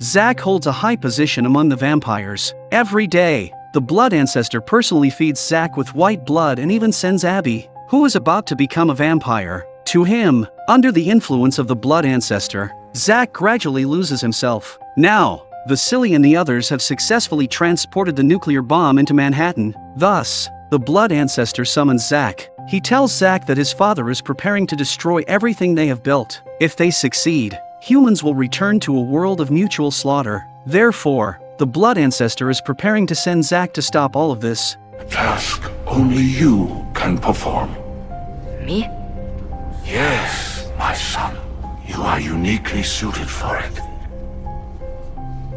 Zach holds a high position among the vampires. Every day, the blood ancestor personally feeds Zach with white blood and even sends Abby, who is about to become a vampire, to him. Under the influence of the blood ancestor, Zach gradually loses himself. Now, Vasily and the others have successfully transported the nuclear bomb into Manhattan. Thus, the blood ancestor summons Zach. He tells Zach that his father is preparing to destroy everything they have built. If they succeed, humans will return to a world of mutual slaughter. Therefore, the blood ancestor is preparing to send Zach to stop all of this. A task only you can perform. Me? Yes, my son. You are uniquely suited for it.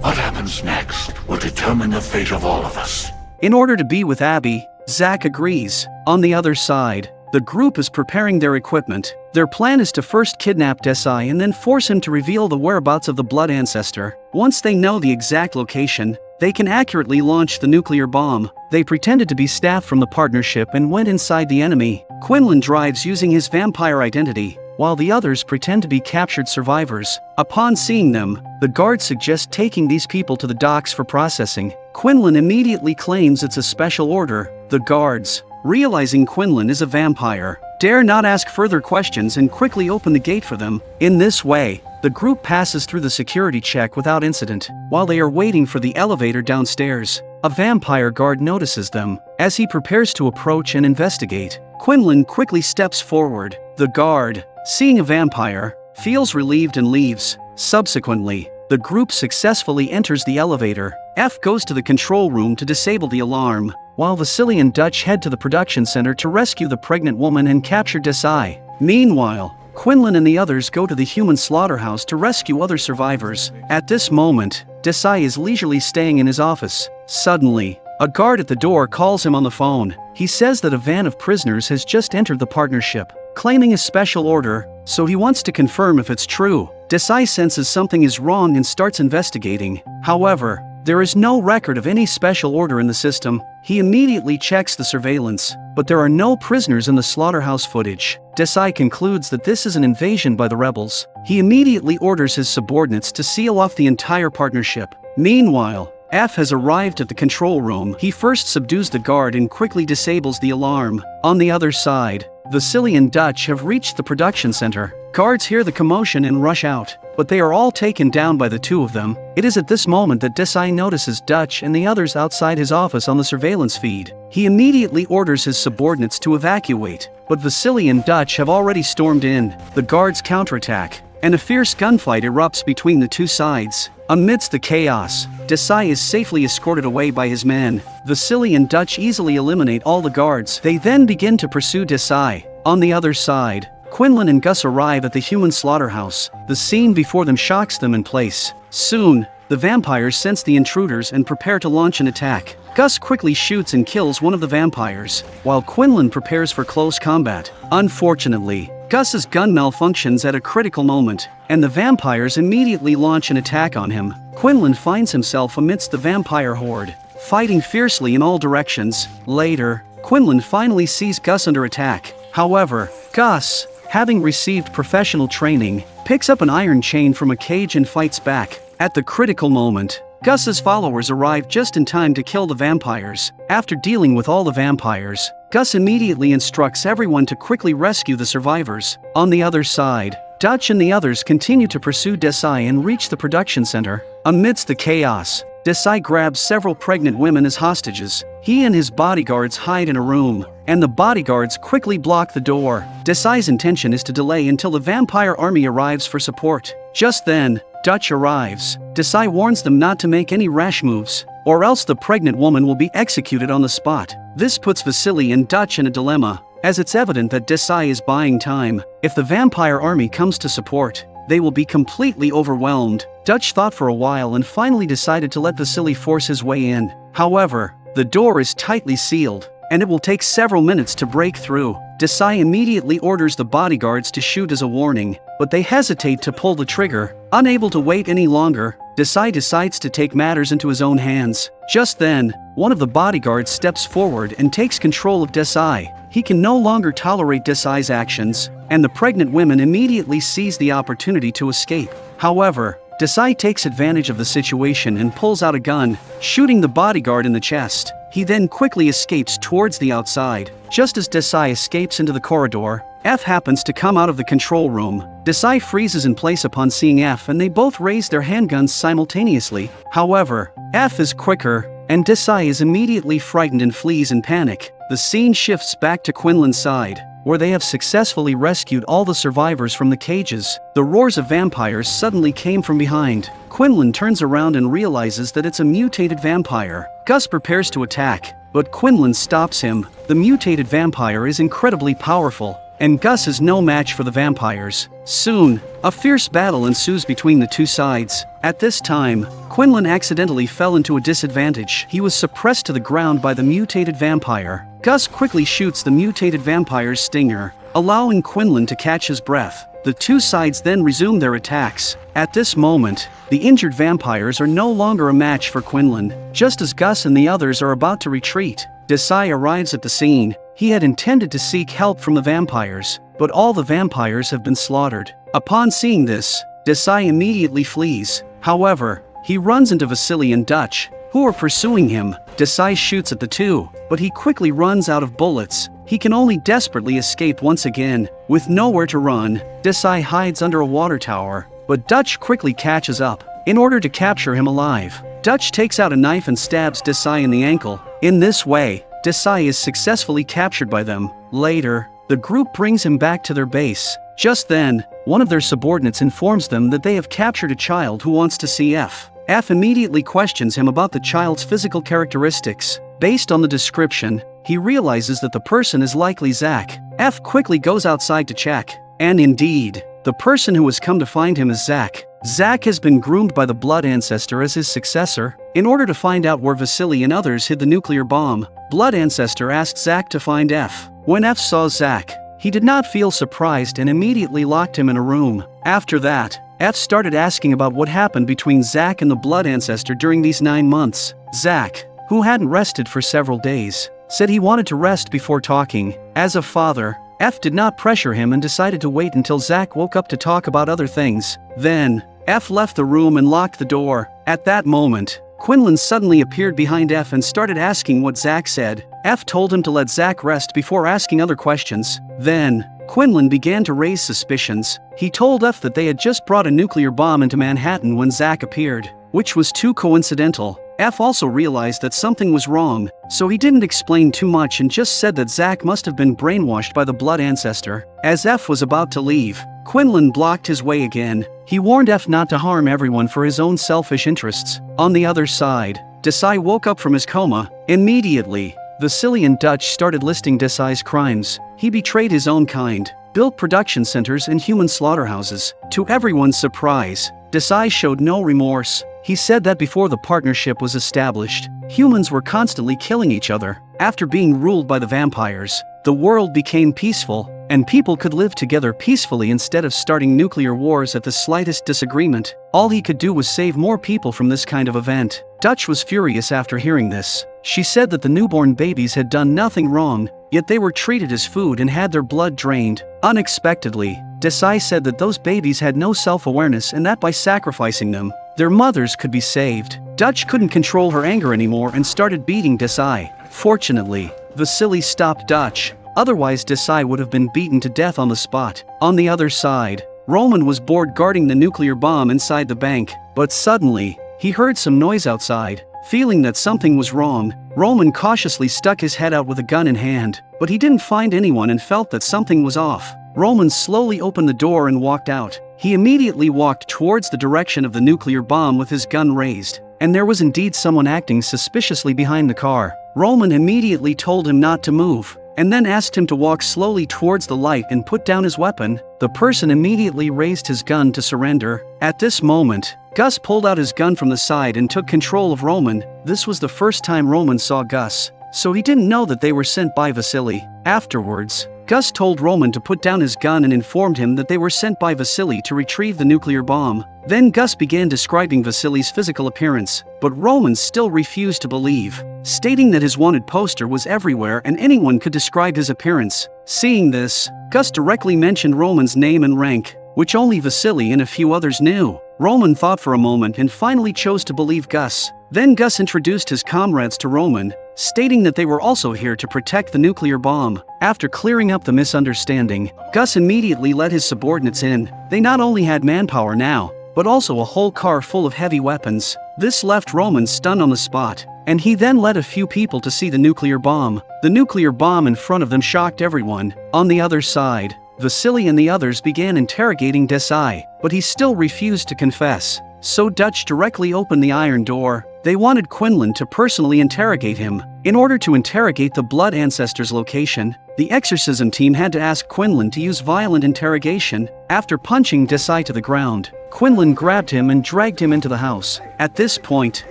What happens next will determine the fate of all of us. In order to be with Abby, Zach agrees. On the other side, the group is preparing their equipment. Their plan is to first kidnap Desai and then force him to reveal the whereabouts of the blood ancestor. Once they know the exact location, they can accurately launch the nuclear bomb. They pretended to be staff from the partnership and went inside the enemy. Quinlan drives using his vampire identity, while the others pretend to be captured survivors. Upon seeing them, the guards suggest taking these people to the docks for processing. Quinlan immediately claims it's a special order. The guards, realizing Quinlan is a vampire, dare not ask further questions and quickly open the gate for them. In this way, the group passes through the security check without incident. While they are waiting for the elevator downstairs, a vampire guard notices them. As he prepares to approach and investigate, Quinlan quickly steps forward. The guard, seeing a vampire, feels relieved and leaves. Subsequently, the group successfully enters the elevator. F goes to the control room to disable the alarm, while Vasily and Dutch head to the production center to rescue the pregnant woman and capture Desai. Meanwhile, Quinlan and the others go to the human slaughterhouse to rescue other survivors. At this moment, Desai is leisurely staying in his office. Suddenly, a guard at the door calls him on the phone. He says that a van of prisoners has just entered the partnership, claiming a special order, so he wants to confirm if it's true. Desai senses something is wrong and starts investigating. However, there is no record of any special order in the system. He immediately checks the surveillance, but there are no prisoners in the slaughterhouse footage. Desai concludes that this is an invasion by the rebels. He immediately orders his subordinates to seal off the entire partnership. Meanwhile, F has arrived at the control room. He first subdues the guard and quickly disables the alarm. On the other side, Vasily and Dutch have reached the production center. Guards hear the commotion and rush out, but they are all taken down by the two of them. It is at this moment that Desai notices Dutch and the others outside his office on the surveillance feed. He immediately orders his subordinates to evacuate, but Vasily and Dutch have already stormed in. The guards counterattack, and a fierce gunfight erupts between the two sides. Amidst the chaos, Desai is safely escorted away by his men. Vasily and Dutch easily eliminate all the guards. They then begin to pursue Desai. On the other side, Quinlan and Gus arrive at the human slaughterhouse. The scene before them shocks them in place. Soon, the vampires sense the intruders and prepare to launch an attack. Gus quickly shoots and kills one of the vampires, while Quinlan prepares for close combat. Unfortunately, Gus's gun malfunctions at a critical moment, and the vampires immediately launch an attack on him. Quinlan finds himself amidst the vampire horde, fighting fiercely in all directions. Later, Quinlan finally sees Gus under attack. However, Gus, having received professional training, picks up an iron chain from a cage and fights back. At the critical moment, Gus's followers arrive just in time to kill the vampires. After dealing with all the vampires, Gus immediately instructs everyone to quickly rescue the survivors. On the other side, Dutch and the others continue to pursue Desai and reach the production center. Amidst the chaos, Desai grabs several pregnant women as hostages. He and his bodyguards hide in a room, and the bodyguards quickly block the door. Desai's intention is to delay until the vampire army arrives for support. Just then, Dutch arrives. Desai warns them not to make any rash moves, or else the pregnant woman will be executed on the spot. This puts Vasily and Dutch in a dilemma, as it's evident that Desai is buying time. If the vampire army comes to support, they will be completely overwhelmed. Dutch thought for a while and finally decided to let Vasily force his way in. However, the door is tightly sealed, and it will take several minutes to break through. Desai immediately orders the bodyguards to shoot as a warning, but they hesitate to pull the trigger. Unable to wait any longer, Desai decides to take matters into his own hands. Just then, one of the bodyguards steps forward and takes control of Desai. He can no longer tolerate Desai's actions, and the pregnant women immediately seize the opportunity to escape. However, Desai takes advantage of the situation and pulls out a gun, shooting the bodyguard in the chest. He then quickly escapes towards the outside. Just as Desai escapes into the corridor, F happens to come out of the control room. Desai freezes in place upon seeing F and they both raise their handguns simultaneously. However, F is quicker, and Desai is immediately frightened and flees in panic. The scene shifts back to Quinlan's side, where they have successfully rescued all the survivors from the cages. The roars of vampires suddenly came from behind. Quinlan turns around and realizes that it's a mutated vampire. Gus prepares to attack, but Quinlan stops him. The mutated vampire is incredibly powerful, and Gus is no match for the vampires. Soon, a fierce battle ensues between the two sides. At this time, Quinlan accidentally fell into a disadvantage. He was suppressed to the ground by the mutated vampire. Gus quickly shoots the mutated vampire's stinger, allowing Quinlan to catch his breath. The two sides then resume their attacks. At this moment, the injured vampires are no longer a match for Quinlan. Just as Gus and the others are about to retreat, Desai arrives at the scene. He had intended to seek help from the vampires, but all the vampires have been slaughtered. Upon seeing this, Desai immediately flees. However, he runs into Vasily and Dutch, who are pursuing him. Desai shoots at the two, but he quickly runs out of bullets. He can only desperately escape once again. With nowhere to run, Desai hides under a water tower, but Dutch quickly catches up. In order to capture him alive, Dutch takes out a knife and stabs Desai in the ankle. In this way, Desai is successfully captured by them. Later, the group brings him back to their base. Just then, one of their subordinates informs them that they have captured a child who wants to see F. F immediately questions him about the child's physical characteristics. Based on the description, he realizes that the person is likely Zach. F quickly goes outside to check, and indeed, the person who has come to find him is Zach. Zach has been groomed by the Blood Ancestor as his successor. In order to find out where Vasily and others hid the nuclear bomb, Blood Ancestor asked Zach to find F. When F saw Zach, he did not feel surprised and immediately locked him in a room. After that, F started asking about what happened between Zach and the Blood Ancestor during these 9 months. Zach, who hadn't rested for several days, said he wanted to rest before talking. As a father, F did not pressure him and decided to wait until Zach woke up to talk about other things. Then, F left the room and locked the door. At that moment, Quinlan suddenly appeared behind F and started asking what Zach said. F told him to let Zach rest before asking other questions. Then, Quinlan began to raise suspicions. He told F that they had just brought a nuclear bomb into Manhattan when Zach appeared, which was too coincidental. F also realized that something was wrong, so he didn't explain too much and just said that Zach must have been brainwashed by the Blood Ancestor. As F was about to leave, Quinlan blocked his way again. He warned F not to harm everyone for his own selfish interests. On the other side, Desai woke up from his coma. Immediately, Vasily and Dutch started listing Desai's crimes. He betrayed his own kind, built production centers and human slaughterhouses. To everyone's surprise, Desai showed no remorse. He said that before the partnership was established, humans were constantly killing each other. After being ruled by the vampires, the world became peaceful, and people could live together peacefully instead of starting nuclear wars at the slightest disagreement. All he could do was save more people from this kind of event. Dutch was furious after hearing this. She said that the newborn babies had done nothing wrong, yet they were treated as food and had their blood drained. Unexpectedly, Desai said that those babies had no self-awareness and that by sacrificing them, their mothers could be saved. Dutch couldn't control her anger anymore and started beating Desai. Fortunately, Vasily stopped Dutch. Otherwise, Desai would have been beaten to death on the spot. On the other side, Roman was bored guarding the nuclear bomb inside the bank, but suddenly, he heard some noise outside. Feeling that something was wrong, Roman cautiously stuck his head out with a gun in hand, but he didn't find anyone and felt that something was off. Roman slowly opened the door and walked out. He immediately walked towards the direction of the nuclear bomb with his gun raised, and there was indeed someone acting suspiciously behind the car. Roman immediately told him not to move, and then asked him to walk slowly towards the light and put down his weapon. The person immediately raised his gun to surrender. At this moment, Gus pulled out his gun from the side and took control of Roman. This was the first time Roman saw Gus, so he didn't know that they were sent by Vasily. Afterwards, Gus told Roman to put down his gun and informed him that they were sent by Vasily to retrieve the nuclear bomb. Then Gus began describing Vasily's physical appearance, but Roman still refused to believe, stating that his wanted poster was everywhere and anyone could describe his appearance. Seeing this, Gus directly mentioned Roman's name and rank, which only Vasily and a few others knew. Roman thought for a moment and finally chose to believe Gus. Then Gus introduced his comrades to Roman, stating that they were also here to protect the nuclear bomb. After clearing up the misunderstanding, Gus immediately let his subordinates in. They not only had manpower now, but also a whole car full of heavy weapons. This left Roman stunned on the spot, and he then led a few people to see the nuclear bomb. The nuclear bomb in front of them shocked everyone. On the other side, Vasily and the others began interrogating Desai, but he still refused to confess. So Dutch directly opened the iron door. They wanted Quinlan to personally interrogate him. In order to interrogate the blood ancestor's location, the exorcism team had to ask Quinlan to use violent interrogation. After punching Desai to the ground, Quinlan grabbed him and dragged him into the house. At this point,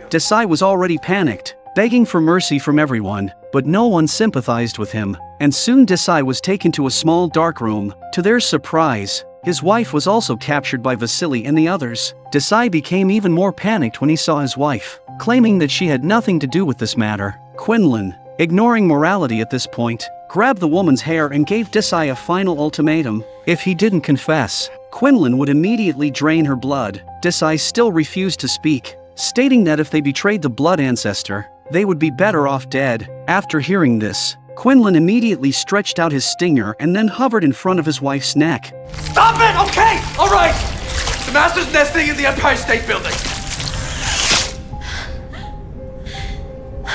Desai was already panicked, begging for mercy from everyone, but no one sympathized with him, and soon Desai was taken to a small dark room. To their surprise, his wife was also captured by Vasily and the others. Desai became even more panicked when he saw his wife, claiming that she had nothing to do with this matter. Quinlan, ignoring morality at this point, grabbed the woman's hair and gave Desai a final ultimatum. If he didn't confess, Quinlan would immediately drain her blood. Desai still refused to speak, stating that if they betrayed the blood ancestor, they would be better off dead. After hearing this, Quinlan immediately stretched out his stinger and then hovered in front of his wife's neck. Stop it! Okay! Alright! The master's nesting in the Empire State Building.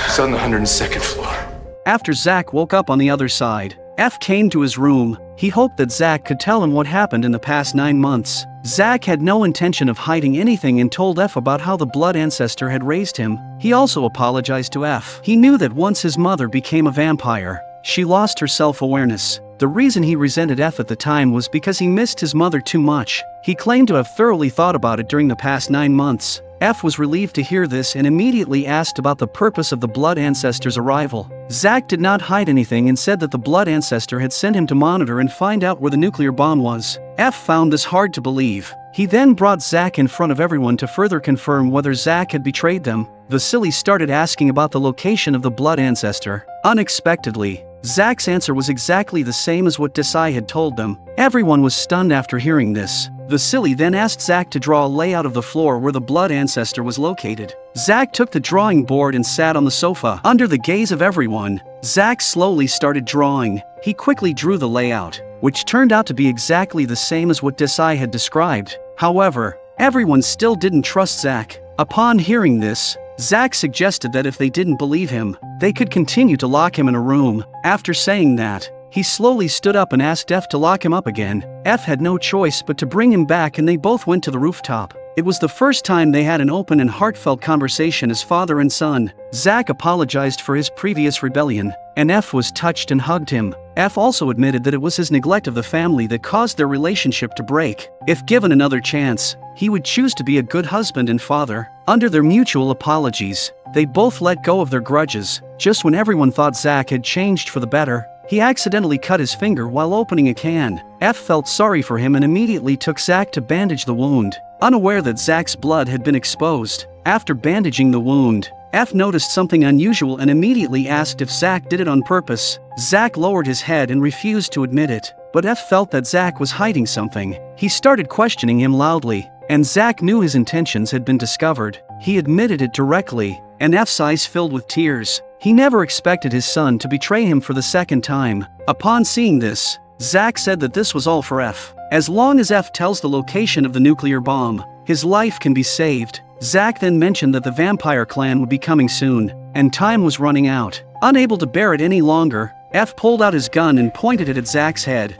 He's on the 102nd floor. After Zach woke up on the other side, F came to his room. He hoped that Zach could tell him what happened in the past 9 months. Zach had no intention of hiding anything and told F about how the blood ancestor had raised him. He also apologized to F. He knew that once his mother became a vampire, she lost her self-awareness. The reason he resented F at the time was because he missed his mother too much. He claimed to have thoroughly thought about it during the past 9 months. F was relieved to hear this and immediately asked about the purpose of the blood ancestor's arrival. Zach did not hide anything and said that the blood ancestor had sent him to monitor and find out where the nuclear bomb was. F found this hard to believe. He then brought Zach in front of everyone to further confirm whether Zach had betrayed them. Vasily started asking about the location of the blood ancestor. Unexpectedly, Zach's answer was exactly the same as what Desai had told them. Everyone was stunned after hearing this. Vasily then asked Zach to draw a layout of the floor where the blood ancestor was located. Zach took the drawing board and sat on the sofa. Under the gaze of everyone, Zach slowly started drawing. He quickly drew the layout, which turned out to be exactly the same as what Desai had described. However, everyone still didn't trust Zach. Upon hearing this, Zach suggested that if they didn't believe him, they could continue to lock him in a room. After saying that, he slowly stood up and asked F to lock him up again. F had no choice but to bring him back and they both went to the rooftop. It was the first time they had an open and heartfelt conversation as father and son. Zach apologized for his previous rebellion, and F was touched and hugged him. F also admitted that it was his neglect of the family that caused their relationship to break. If given another chance, he would choose to be a good husband and father. Under their mutual apologies, they both let go of their grudges. Just when everyone thought Zach had changed for the better, he accidentally cut his finger while opening a can. F felt sorry for him and immediately took Zach to bandage the wound, unaware that Zach's blood had been exposed. After bandaging the wound, F noticed something unusual and immediately asked if Zach did it on purpose. Zach lowered his head and refused to admit it, but F felt that Zach was hiding something. He started questioning him loudly, and Zach knew his intentions had been discovered. He admitted it directly, and F's eyes filled with tears. He never expected his son to betray him for the second time. Upon seeing this, Zach said that this was all for F. As long as F tells the location of the nuclear bomb, his life can be saved. Zach then mentioned that the vampire clan would be coming soon, and time was running out. Unable to bear it any longer, F pulled out his gun and pointed it at Zach's head.